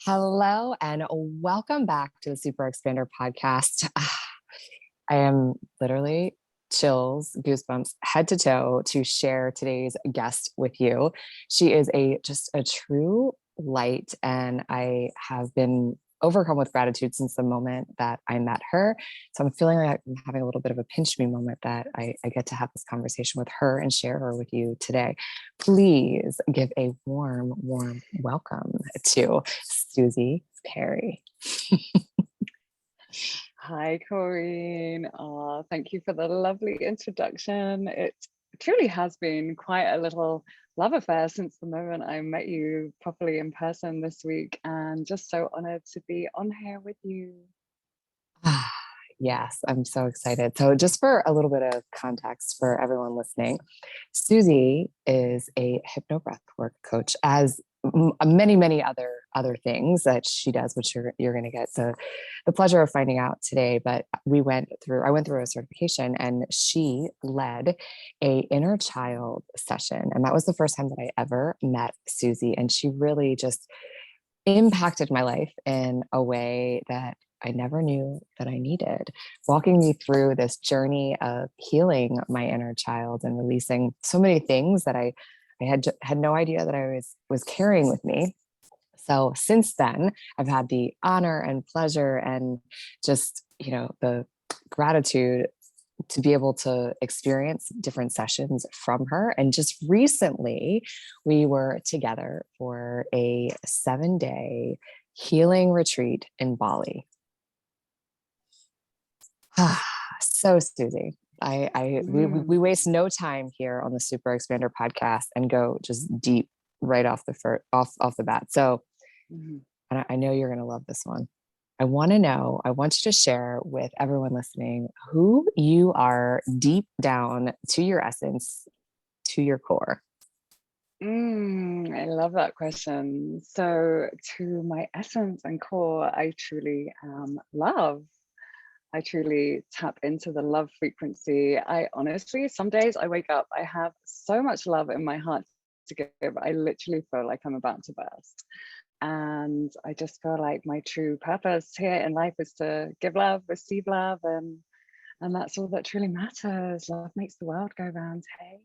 Hello and welcome back to the Super Expander podcast. I am literally chills, goosebumps, head to toe to share today's guest with you. She is just a true light, and I have been overcome with gratitude since the moment that I met her. So I'm feeling like I'm having a little bit of a pinch me moment that I get to have this conversation with her and share her with you today. Please give a warm, warm welcome to Suzy Perry. Hi, Corrine. Thank you for the lovely introduction. It truly has been quite a little love affair since the moment I met you properly in person this week, and just so honored to be on here with you. Yes, I'm so excited. So, just for a little bit of context for everyone listening, Suzy is a hypnobreathwork coach, as many, many other things that she does, which you're going to get the pleasure of finding out today. But I went through a certification, and she led a inner child session, and that was the first time that I ever met Suzy, and she really just impacted my life in a way that I never knew that I needed, walking me through this journey of healing my inner child and releasing so many things that I had no idea that I was carrying with me. So since then, I've had the honor and pleasure and just, the gratitude to be able to experience different sessions from her. And just recently, we were together for a 7-day healing retreat in Bali. So, Suzy, we waste no time here on the Super Expander podcast and go just deep right off the bat. So, and I know you're going to love this one. I want you to share with everyone listening who you are deep down to your essence, to your core. I love that question. So, to my essence and core, I truly am love. I truly tap into the love frequency. I honestly, some days I wake up, I have so much love in my heart to give. I literally feel like I'm about to burst. And I just feel like my true purpose here in life is to give love, receive love, and that's all that truly matters. Love makes the world go round. Hey.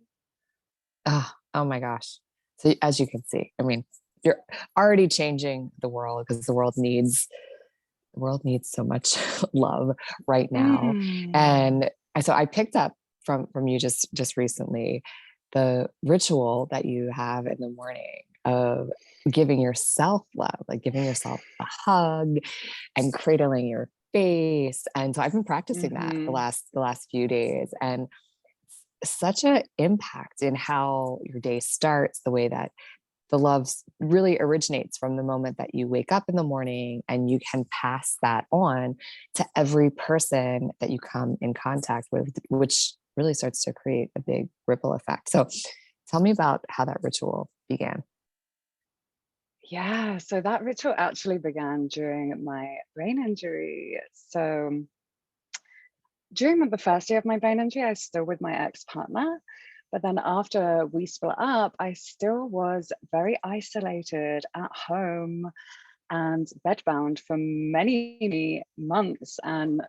Oh my gosh. So as you can see, I mean, you're already changing the world because the world needs so much love right now. And so I picked up from you just recently the ritual that you have in the morning of giving yourself love, like giving yourself a hug and cradling your face. And so I've been practicing that the last few days, and such an impact in how your day starts, the way that the love really originates from the moment that you wake up in the morning, and you can pass that on to every person that you come in contact with, which really starts to create a big ripple effect. So tell me about how that ritual began. Yeah, so that ritual actually began during my brain injury. So during the first year of my brain injury, I was still with my ex-partner. But then after we split up, I still was very isolated at home and bedbound for many months, and,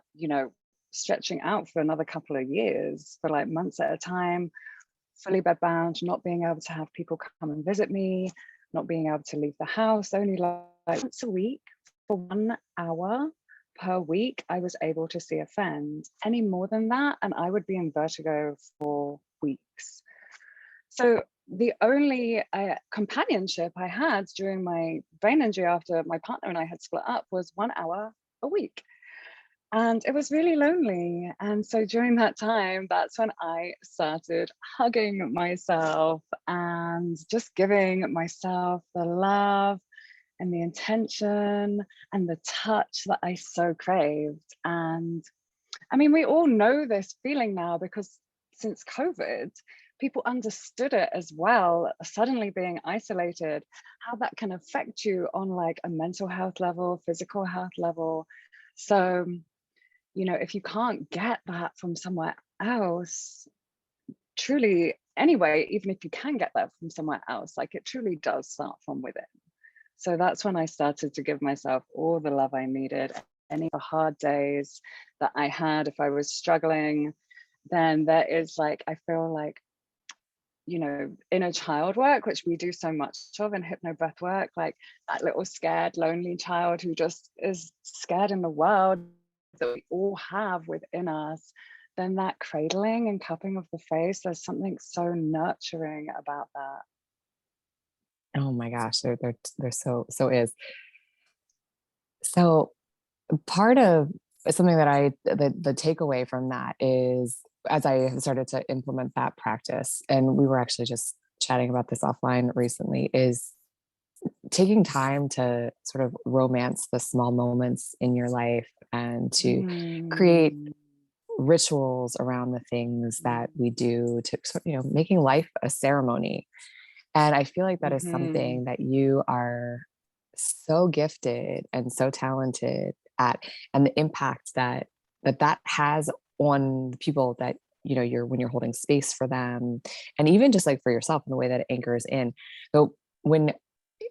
stretching out for another couple of years for like months at a time, fully bedbound, not being able to have people come and visit me, not being able to leave the house, only like once a week for 1 hour per week, I was able to see a friend. Any more than that, and I would be in vertigo for weeks. So the only companionship I had during my brain injury after my partner and I had split up was 1 hour a week. And it was really lonely. And so during that time, that's when I started hugging myself and just giving myself the love and the intention and the touch that I so craved. And I mean, we all know this feeling now because since COVID, people understood it as well, suddenly being isolated, how that can affect you on like a mental health level, physical health level. So, if you can't get that from somewhere else, truly, anyway, even if you can get that from somewhere else, like it truly does start from within. So that's when I started to give myself all the love I needed. Any of the hard days that I had, if I was struggling, then there is like, I feel like, inner child work, which we do so much of in HypnoBreathwork, like that little scared, lonely child who just is scared in the world that we all have within us, then that cradling and cupping of the face, there's something so nurturing about that. Oh my gosh, they're so is. So part of something that the takeaway from that is, as I have started to implement that practice, and we were actually just chatting about this offline recently, is taking time to sort of romance the small moments in your life and to create Mm. rituals around the things that we do to making life a ceremony. And I feel like that is Mm-hmm. something that you are so gifted and so talented at, and the impact that has on the people that you're when you're holding space for them, and even just like for yourself in the way that it anchors in. So when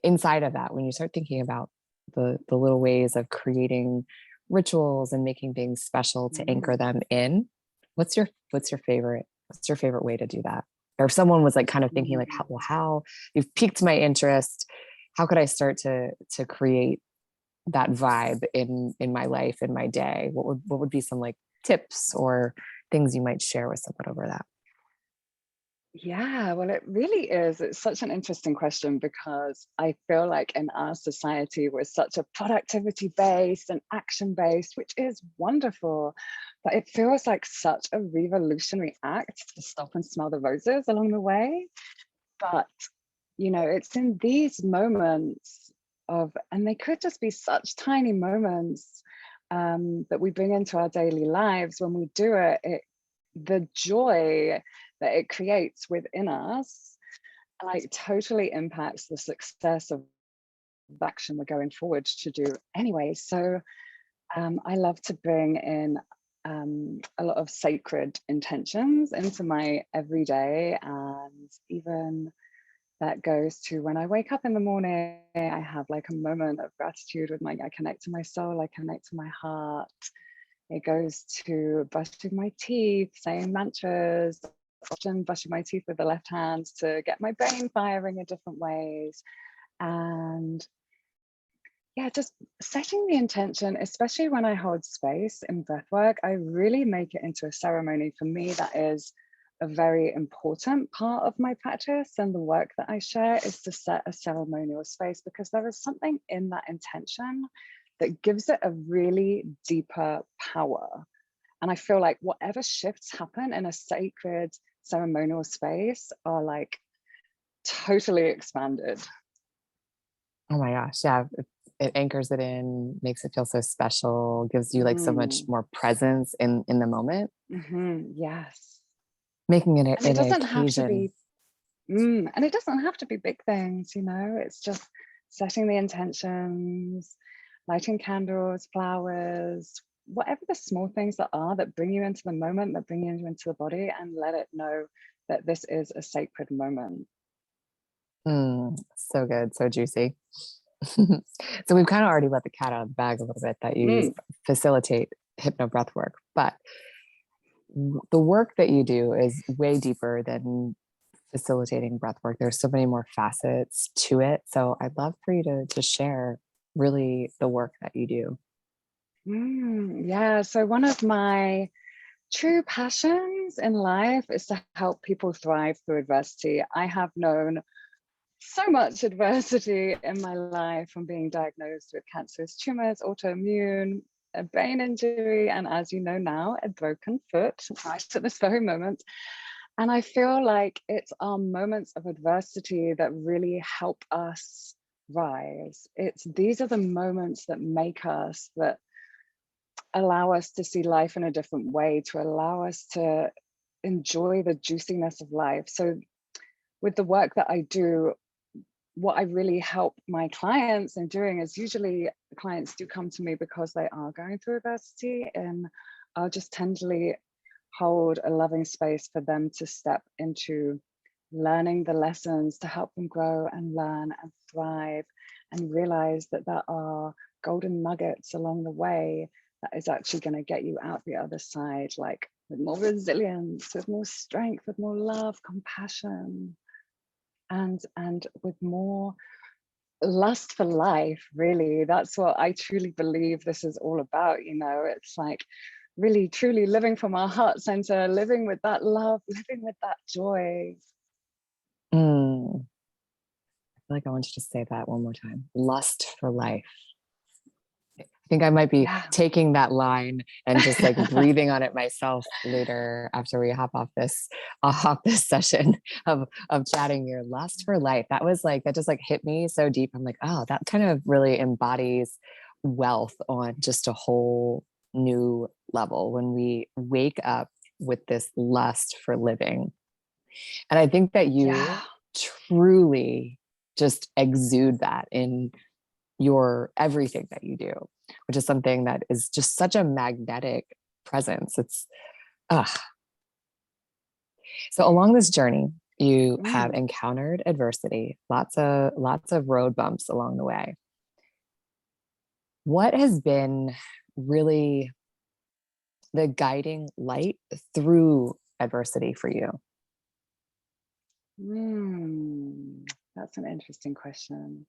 inside of that, when you start thinking about the little ways of creating rituals and making things special to anchor Mm. them in, what's your favorite way to do that? Or if someone was like kind of thinking like, how you've piqued my interest, how could I start to create that vibe in my life, in my day? What would be some like tips or things you might share with someone over that? Yeah, well, it really is. It's such an interesting question because I feel like in our society, we're such a productivity based and action based, which is wonderful. But it feels like such a revolutionary act to stop and smell the roses along the way. But, it's in these moments and they could just be such tiny moments that we bring into our daily lives. When we do it, the joy that it creates within us like totally impacts the success of the action we're going forward to do anyway. So I love to bring in a lot of sacred intentions into my everyday, and even that goes to when I wake up in the morning, I have like a moment of gratitude with I connect to my soul, I connect to my heart. It goes to brushing my teeth, saying mantras, often brushing my teeth with the left hand to get my brain firing in different ways. And yeah, just setting the intention, especially when I hold space in breathwork, I really make it into a ceremony. For me, that is a very important part of my practice, and the work that I share is to set a ceremonial space, because there is something in that intention that gives it a really deeper power. And I feel like whatever shifts happen in a sacred ceremonial space are like totally expanded. Oh my gosh, yeah. It anchors it in, makes it feel so special, gives you like so much Mm. more presence in the moment, Yes. making it And it an doesn't have to occasion. be, and it doesn't have to be big things, it's just setting the intentions, lighting candles, flowers, whatever the small things that are that bring you into the moment, that bring you into the body, and let it know that this is a sacred moment. So good, so juicy. So we've kind of already let the cat out of the bag a little bit that you Mm. facilitate hypnobreath work, but the work that you do is way deeper than facilitating breath work. There's so many more facets to it. So I'd love for you to share really the work that you do. Yeah, so one of my true passions in life is to help people thrive through adversity. I have known so much adversity in my life, from being diagnosed with cancerous tumors, autoimmune, a brain injury, and as you know now, a broken foot right at this very moment. And I feel like it's our moments of adversity that really help us rise. These are the moments that make us, that allow us to see life in a different way, to allow us to enjoy the juiciness of life. So with the work that I do, what I really help my clients in doing is, usually clients do come to me because they are going through adversity, and I'll just tenderly hold a loving space for them to step into learning the lessons to help them grow and learn and thrive, and realize that there are golden nuggets along the way that is actually going to get you out the other side, like with more resilience, with more strength, with more love, compassion, and with more lust for life. Really, that's what I truly believe this is all about. You know, it's like really truly living from our heart center, living with that love, living with that joy. Mm. I feel like I want you to say that one more time. Lust for life. I think I might be taking that line and just like breathing on it myself later after we hop off this session of chatting. Your lust for life. That was like, that just like hit me so deep. I'm like, oh, that kind of really embodies wealth on just a whole new level when we wake up with this lust for living. And I think that you truly just exude that in your everything that you do, which is something that is just such a magnetic presence. It's so along this journey, you have encountered adversity, lots of road bumps along the way. What has been really the guiding light through adversity for you? That's an interesting question.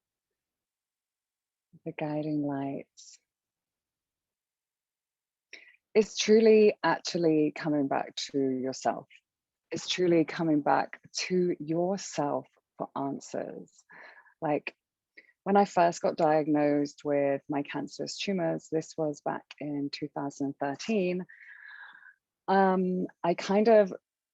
The guiding lights. It's truly actually coming back to yourself. It's truly coming back to yourself for answers. Like when I first got diagnosed with my cancerous tumors, this was back in 2013, I kind of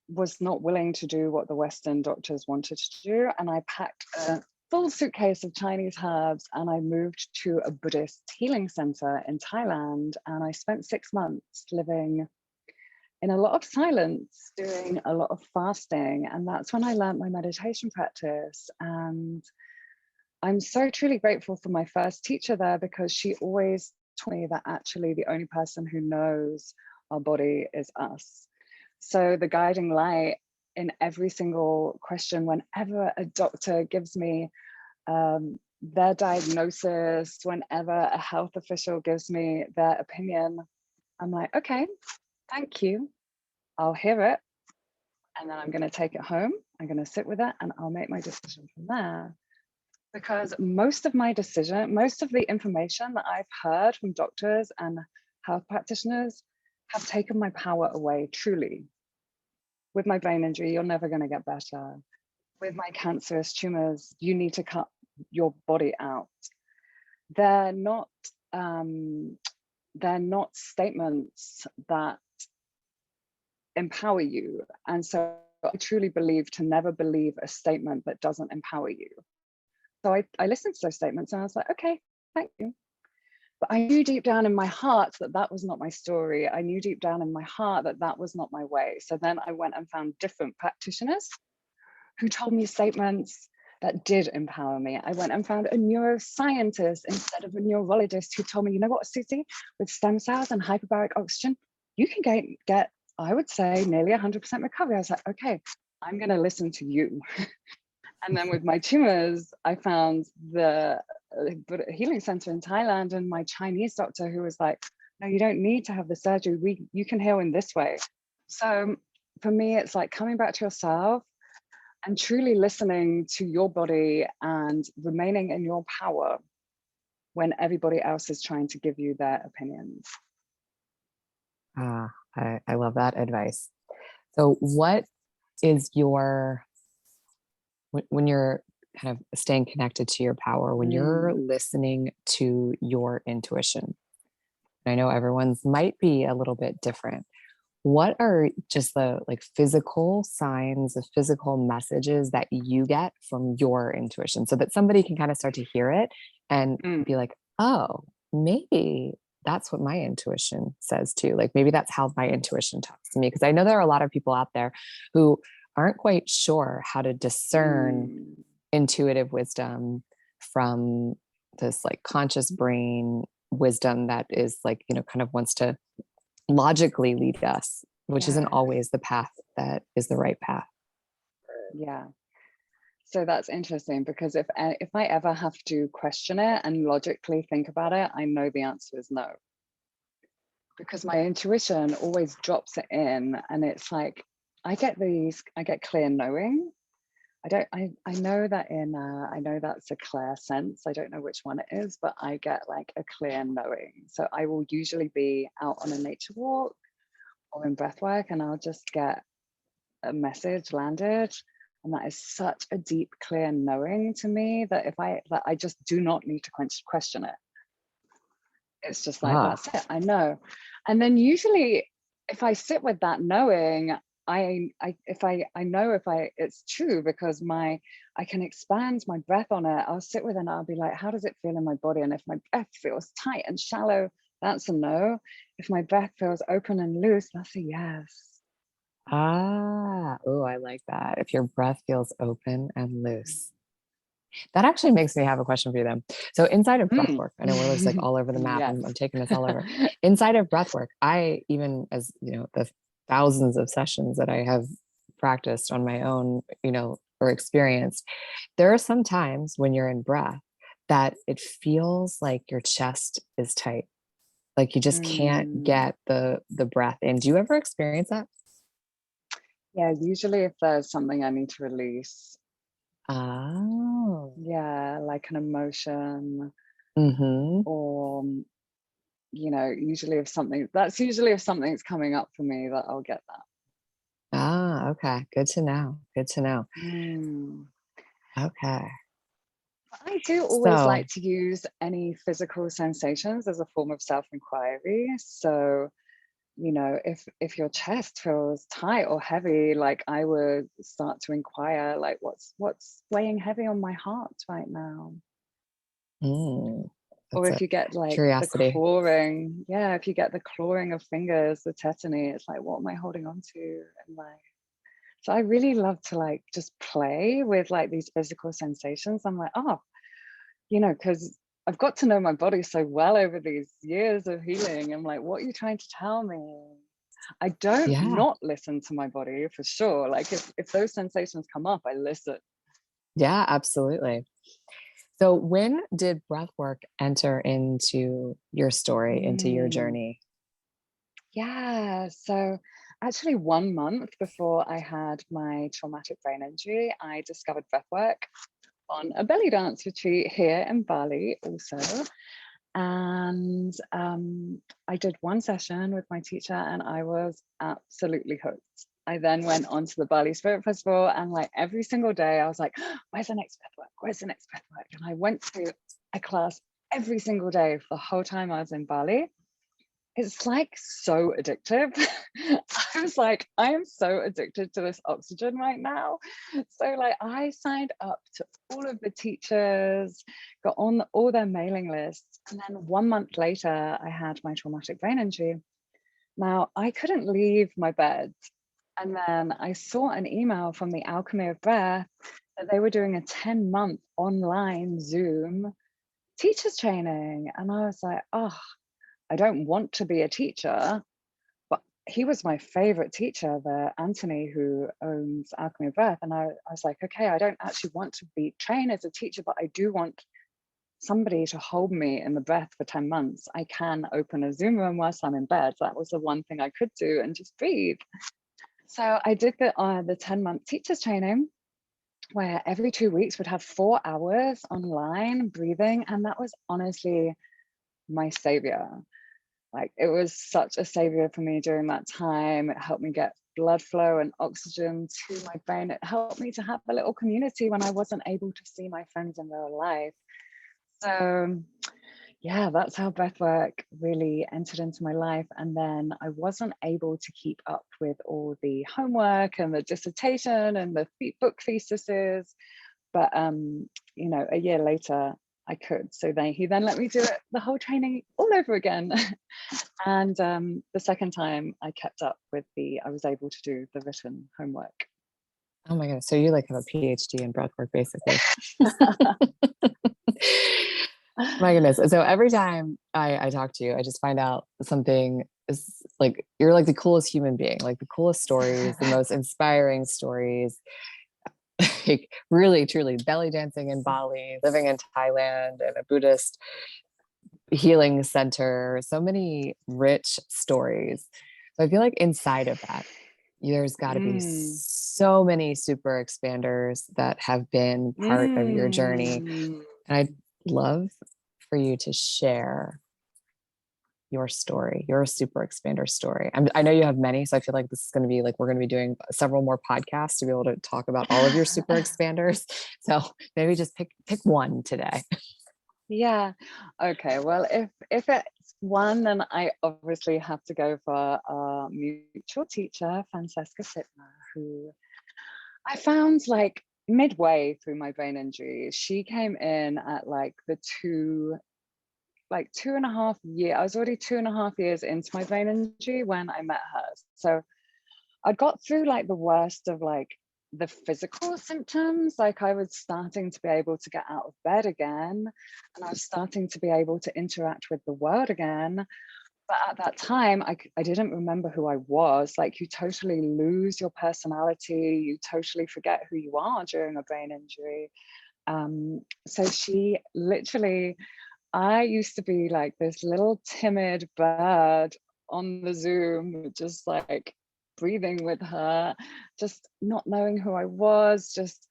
was not willing to do what the Western doctors wanted to do. And I packed a full suitcase of Chinese herbs and I moved to a Buddhist healing center in Thailand. And I spent 6 months living in a lot of silence, doing a lot of fasting. And that's when I learned my meditation practice. And I'm so truly grateful for my first teacher there, because she always taught me that actually the only person who knows our body is us. So the guiding light in every single question, whenever a doctor gives me their diagnosis, whenever a health official gives me their opinion, I'm like, okay, thank you. I'll hear it. And then I'm going to take it home. I'm going to sit with it and I'll make my decision from there. Because most of the information that I've heard from doctors and health practitioners have taken my power away, truly. With my brain injury, you're never going to get better. With my cancerous tumors, you need to cut your body out. They're not statements that empower you. And so I truly believe to never believe a statement that doesn't empower you. So I listened to those statements and I was like, okay, thank you. But I knew deep down in my heart that that was not my story. I knew deep down in my heart that that was not my way. So then I went and found different practitioners who told me statements that did empower me. I went and found a neuroscientist instead of a neurologist who told me, you know what, Suzy, with stem cells and hyperbaric oxygen, you can get I would say, nearly 100% recovery. I was like, okay, I'm going to listen to you. And then with my tumors, I found the healing center in Thailand and my Chinese doctor who was like, no, you don't need to have the surgery. You can heal in this way. So for me, it's like coming back to yourself and truly listening to your body and remaining in your power when everybody else is trying to give you their opinions. I love that advice. So what is your, when you're kind of staying connected to your power, when you're listening to your intuition, I know everyone's might be a little bit different. What are just the like physical signs, the physical messages that you get from your intuition so that somebody can kind of start to hear it and be like, oh, maybe that's what my intuition says too. Like maybe that's how my intuition talks to me. Because I know there are a lot of people out there who aren't quite sure how to discern intuitive wisdom from this like conscious brain wisdom that is like, you know, kind of wants to logically lead us, which isn't always the path that is the right path. Yeah. So that's interesting, because if I ever have to question it and logically think about it, I know the answer is no, because my intuition always drops it in, and it's like I get clear knowing. I know that I know that's a clear sense. I don't know which one it is, but I get like a clear knowing. So I will usually be out on a nature walk or in breath work, and I'll just get a message landed. And that is such a deep, clear knowing to me that I just do not need to question it. It's just like, Ah, that's it, I know. And then usually if I sit with that knowing, I know if it's true, because I can expand my breath on it. I'll sit with it and I'll be like, how does it feel in my body? And if my breath feels tight and shallow, that's a no. If my breath feels open and loose, that's a yes. oh, I like that. If your breath feels open and loose. That actually makes me have a question for you then. So inside of Mm. breathwork, I know we're just like all over the map. Yes. I'm taking this all over. Inside of breathwork, I even, as you know, the thousands of sessions that I have practiced on my own, or experienced, there are some times when you're in breath that it feels like your chest is tight. Like you just can't Mm. get the breath in. Do you ever experience that? Yeah, usually if there's something I need to release, Oh. yeah, like an emotion, Mm-hmm. or usually if something's coming up for me, that I'll get that. Ah, okay. Good to know. Good to know. Mm. Okay. I do always So, like to use any physical sensations as a form of self-inquiry. So, if your chest feels tight or heavy, like I would start to inquire, like what's weighing heavy on my heart right now? mm, Or that's if a you get like the curiosity. clawing, yeah, if you get the clawing of fingers, the tetany, it's like, what am I holding on to in life? So I really love to like just play with like these physical sensations. I'm like, oh, because I've got to know my body so well over these years of healing. I'm like, what are you trying to tell me? I don't Yeah. not listen to my body for sure. Like if those sensations come up, I listen. Yeah, absolutely. So, when did breath work enter into your story, into your Mm. journey? Yeah, so actually 1 month before I had my traumatic brain injury, I discovered breathwork on a belly dance retreat here in Bali also. And I did one session with my teacher and I was absolutely hooked. I then went on to the Bali Spirit Festival, and like every single day I was like, where's the next breathwork? Where's the next breathwork? And I went to a class every single day for the whole time I was in Bali. It's like so addictive. I was like, I am so addicted to this oxygen right now. So like I signed up to all of the teachers, got on all their mailing lists. And then 1 month later, I had my traumatic brain injury. Now I couldn't leave my bed. And then I saw an email from the Alchemy of Breath that they were doing a 10-month online Zoom teachers training. And I was like, oh, I don't want to be a teacher, but he was my favorite teacher, the Anthony who owns Alchemy of Breath. And I was like, okay, I don't actually want to be trained as a teacher, but I do want somebody to hold me in the breath for 10 months. I can open a Zoom room whilst I'm in bed. That was the one thing I could do, and just breathe. So I did the 10-month teachers training, where every 2 weeks would have 4 hours online breathing. And that was honestly my savior. Like it was such a savior for me during that time. It helped me get blood flow and oxygen to my brain. It helped me to have a little community when I wasn't able to see my friends in real life. So yeah, that's how breathwork really entered into my life. And then I wasn't able to keep up with all the homework and the dissertation and the book theses. But a year later I could. So he then let me do it, the whole training all over again. And the second time I kept up I was able to do the written homework. Oh my goodness. So, you like have a PhD in breathwork, basically. My goodness. So every time I talk to you, I just find out something is like you're like the coolest human being, like the coolest stories, the most inspiring stories. like really truly belly dancing in Bali, living in Thailand, and a Buddhist healing center. So many rich stories. So I feel like inside of that, there's got to be Mm. so many super expanders that have been part of your journey. Mm. And I'd love for you to share your story, your super expander story. I know you have many, so I feel like this is going to be like we're going to be doing several more podcasts to be able to talk about all of your super expanders. So maybe just pick one today. Yeah. Okay. Well, if it's one, then I obviously have to go for our mutual teacher, Francesca Sittner, who I found like midway through my brain injury. She came in at like like 2.5 years. I was already 2.5 years into my brain injury when I met her. So I got through like the worst of like the physical symptoms. Like I was starting to be able to get out of bed again, and I was starting to be able to interact with the world again. But at that time, I didn't remember who I was. Like you totally lose your personality, you totally forget who you are during a brain injury. So she literally, I used to be like this little timid bird on the Zoom, just like breathing with her, just not knowing who I was, just,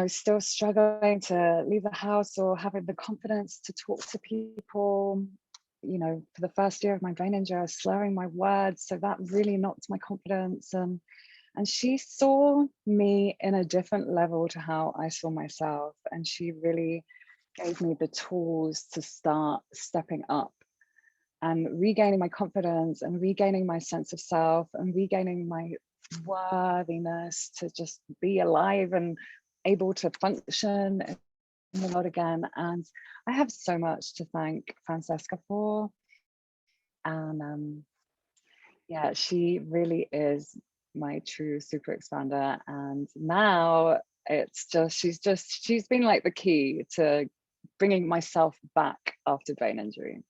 still struggling to leave the house or having the confidence to talk to people. For the first year of my brain injury, I was slurring my words. So that really knocked my confidence. And she saw me in a different level to how I saw myself. And she really gave me the tools to start stepping up and regaining my confidence and regaining my sense of self and regaining my worthiness to just be alive and able to function in the world again. And I have so much to thank Francesca for. And yeah, she really is my true super expander. And now she's been like the key to bringing myself back after brain injury.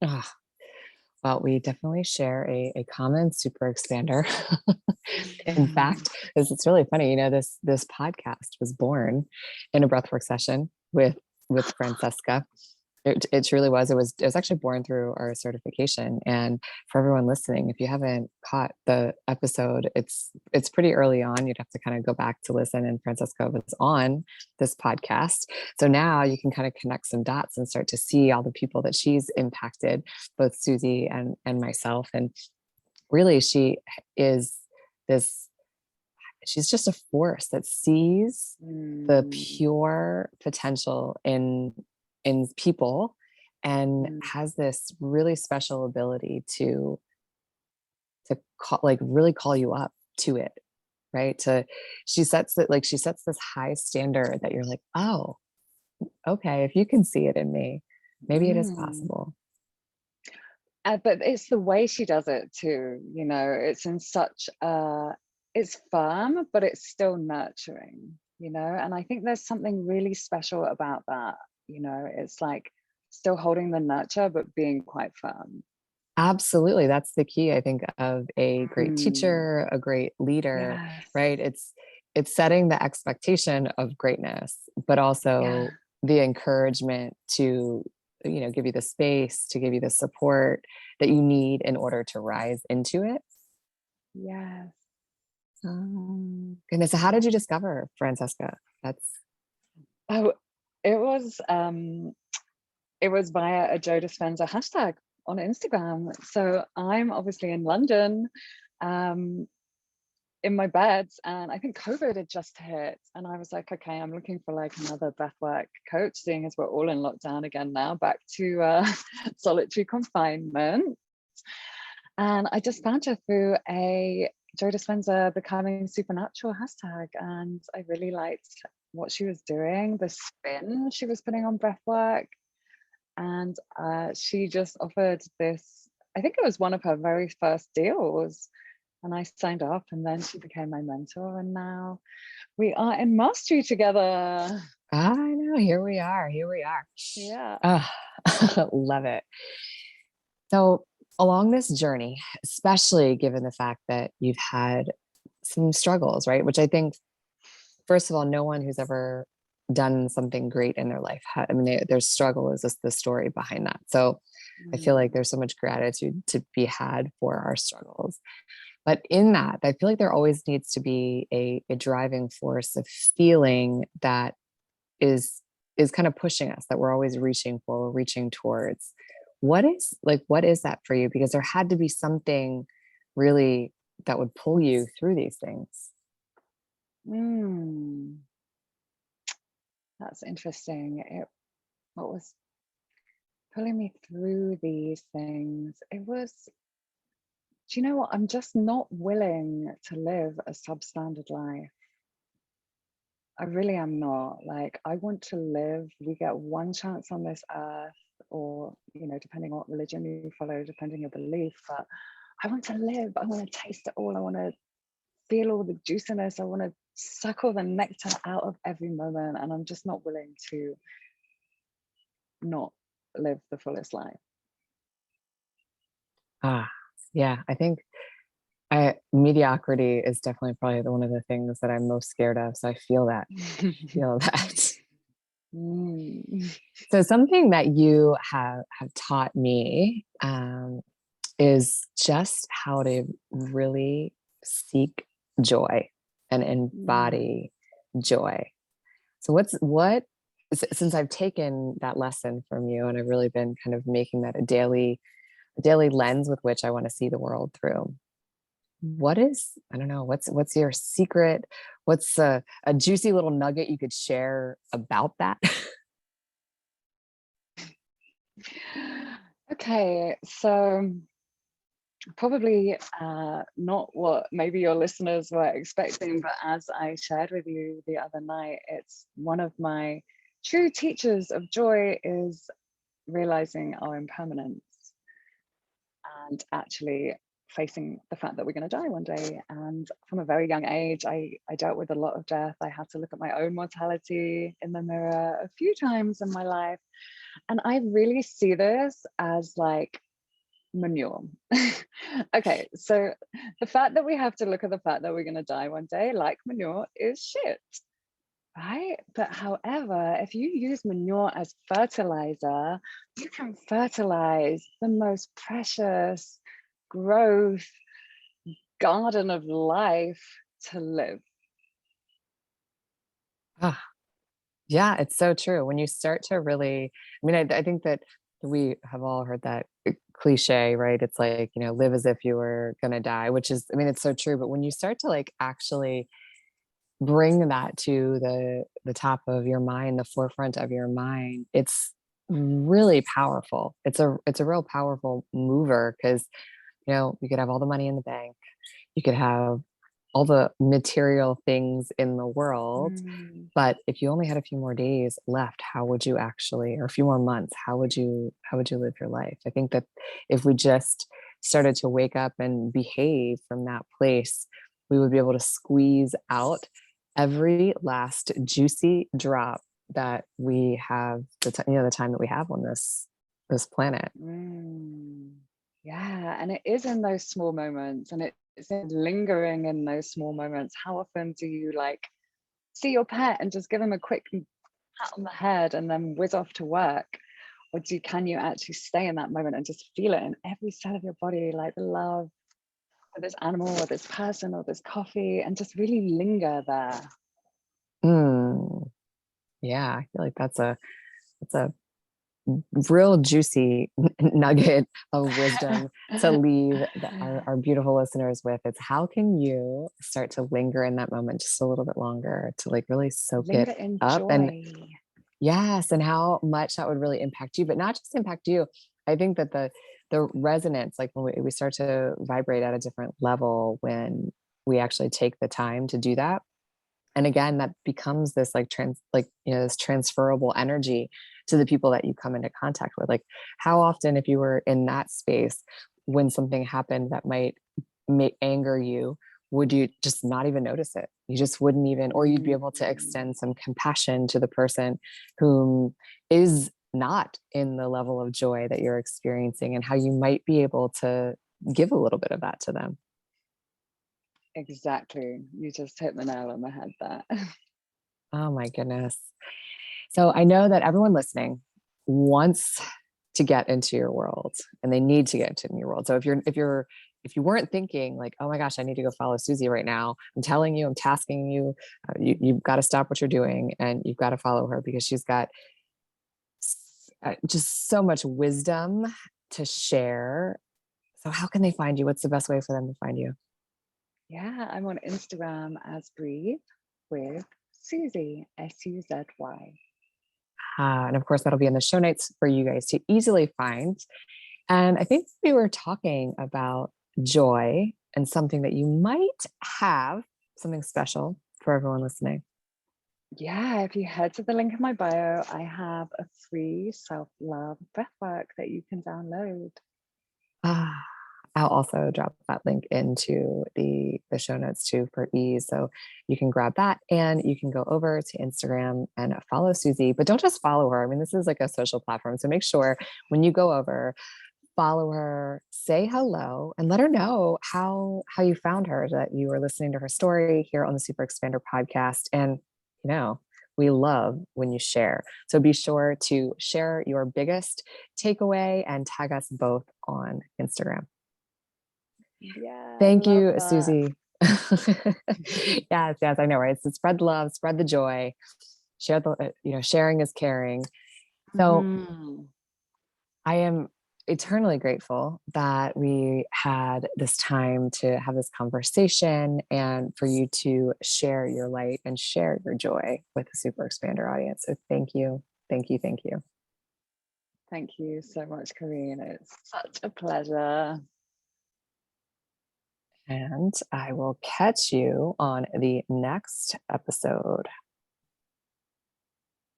Oh, well, we definitely share a common super expander. In fact, because it's really funny, this podcast was born in a breathwork session with Francesca. It truly was. It was actually born through our certification. And for everyone listening, if you haven't caught the episode, it's pretty early on. You'd have to kind of go back to listen. And Francesca was on this podcast. So now you can kind of connect some dots and start to see all the people that she's impacted, both Suzy and myself. And really she is this, she's just a force that sees the pure potential in people and has this really special ability really call you up to it, right? She sets this high standard that you're like, oh, okay, if you can see it in me, maybe it is possible. But it's the way she does it too. It's in such it's firm, but it's still nurturing. And I think there's something really special about that. It's like still holding the nurture, but being quite firm. Absolutely. That's the key, I think, of a great Mm. teacher, a great leader, Yes. right? It's setting the expectation of greatness, but Yeah. also the encouragement to, give you the space, to give you the support that you need in order to rise into it. Yes. Goodness. So how did you discover Francesca? That's Oh, it was via a Joe Dispenza hashtag on Instagram. So I'm obviously in London, in my bed, and I think COVID had just hit, and I was like, okay, I'm looking for like another breathwork coach, seeing as we're all in lockdown again now, back to solitary confinement. And I just found her through a Joe Dispenza Becoming Supernatural hashtag, and I really liked what she was doing, the spin she was putting on breathwork. And she just offered this, I think it was one of her very first deals. And I signed up, and then she became my mentor. And now we are in mastery together. I know. Here we are. Here we are. Yeah. Love it. So along this journey, especially given the fact that you've had some struggles, right? Which I think first of all, no one who's ever done something great in their life, I mean, their struggle is just the story behind that. So I feel like Mm. there's so much gratitude to be had for our struggles. But in that, I feel like there always needs to be a driving force of feeling that is is kind of pushing us, that we're always reaching for, we're reaching towards. What is that for you? Because there had to be something really that would pull you through these things. Mm. That's interesting. What was pulling me through these things? It was, do you know what? I'm just not willing to live a substandard life. I really am not. Like, I want to live, we get one chance on this earth, or, depending on what religion you follow, depending your belief, but I want to live. I want to taste it all. I want to feel all the juiciness. I want to suck all the nectar out of every moment. And I'm just not willing to not live the fullest life. Ah, yeah, I think mediocrity is definitely probably one of the things that I'm most scared of. So I feel that, feel that. Mm. So something that you have taught me is just how to really seek joy and Mm. embody joy. So since I've taken that lesson from you and I've really been kind of making that a daily lens with which I want to see the world through. I don't know, what's your secret? What's a juicy little nugget you could share about that? Okay, so probably not what maybe your listeners were expecting, but as I shared with you the other night, it's one of my true teachers of joy is realizing our impermanence and actually facing the fact that we're going to die one day. And from a very young age, I dealt with a lot of death. I had to look at my own mortality in the mirror a few times in my life. And I really see this as like manure. Okay, so the fact that we have to look at the fact that we're going to die one day like manure is shit, right? But however, if you use manure as fertilizer, you can fertilize the most precious growth garden of life to live. Ah, yeah, it's so true. When you start to really, I mean, I think that we have all heard that cliche, right? It's like, live as if you were going to die, which is, I mean, it's so true. But when you start to like actually bring that to the top of your mind, the forefront of your mind, it's really powerful. It's a real powerful mover because, you could have all the money in the bank. You could have all the material things in the world. Mm. But if you only had a few more days left, how would you actually, or a few more months, how would you live your life? I think that if we just started to wake up and behave from that place, we would be able to squeeze out every last juicy drop that we have the time that we have on this planet. Mm. Yeah, and it is in those small moments, and it's in lingering in those small moments. How often do you like see your pet and just give them a quick pat on the head and then whiz off to work? Or can you actually stay in that moment and just feel it in every cell of your body, like the love for this animal or this person or this coffee, and just really linger there? Mm, yeah, I feel like that's a real juicy nugget of wisdom to leave our beautiful listeners with. It's how can you start to linger in that moment just a little bit longer to like really soak it Linger in up. And joy. yes, and how much that would really impact you, but not just impact you. I think that the resonance, like when we start to vibrate at a different level when we actually take the time to do that, and again that becomes this like this transferable energy to the people that you come into contact with. Like, how often, if you were in that space when something happened that might anger you, would you just not even notice it? You just wouldn't even, or you'd be able to Mm. extend some compassion to the person whom is not in the level of joy that you're experiencing, and how you might be able to give a little bit of that to them. Exactly. You just hit the nail on the head there. Oh my goodness. So I know that everyone listening wants to get into your world and they need to get into your world. So if you weren't thinking like, oh my gosh, I need to go follow Suzy right now, I'm telling you, I'm tasking you, you've got to stop what you're doing and you've got to follow her because she's got just so much wisdom to share. So how can they find you? What's the best way for them to find you? Yeah, I'm on Instagram as Breathe with Suzy, Suzy. And of course, that'll be in the show notes for you guys to easily find. And I think we were talking about joy and something that you might have, something special for everyone listening. Yeah, if you head to the link in my bio, I have a free self-love breathwork that you can download. Ah, I'll also drop that link into the show notes too for ease. So you can grab that and you can go over to Instagram and follow Suzy, but don't just follow her. I mean, this is like a social platform. So make sure when you go over, follow her, say hello, and let her know how you found her, that you were listening to her story here on the Super Expander podcast. And you know, we love when you share. So be sure to share your biggest takeaway and tag us both on Instagram. Yeah, Thank love you, that. Suzy. Yes, yes, I know, right? So spread love, spread the joy, share the, sharing is caring. So Mhm. I am eternally grateful that we had this time to have this conversation and for you to share your light and share your joy with the Super Expander audience. So thank you. Thank you. Thank you. Thank you so much, Karine. It's such a pleasure. And I will catch you on the next episode.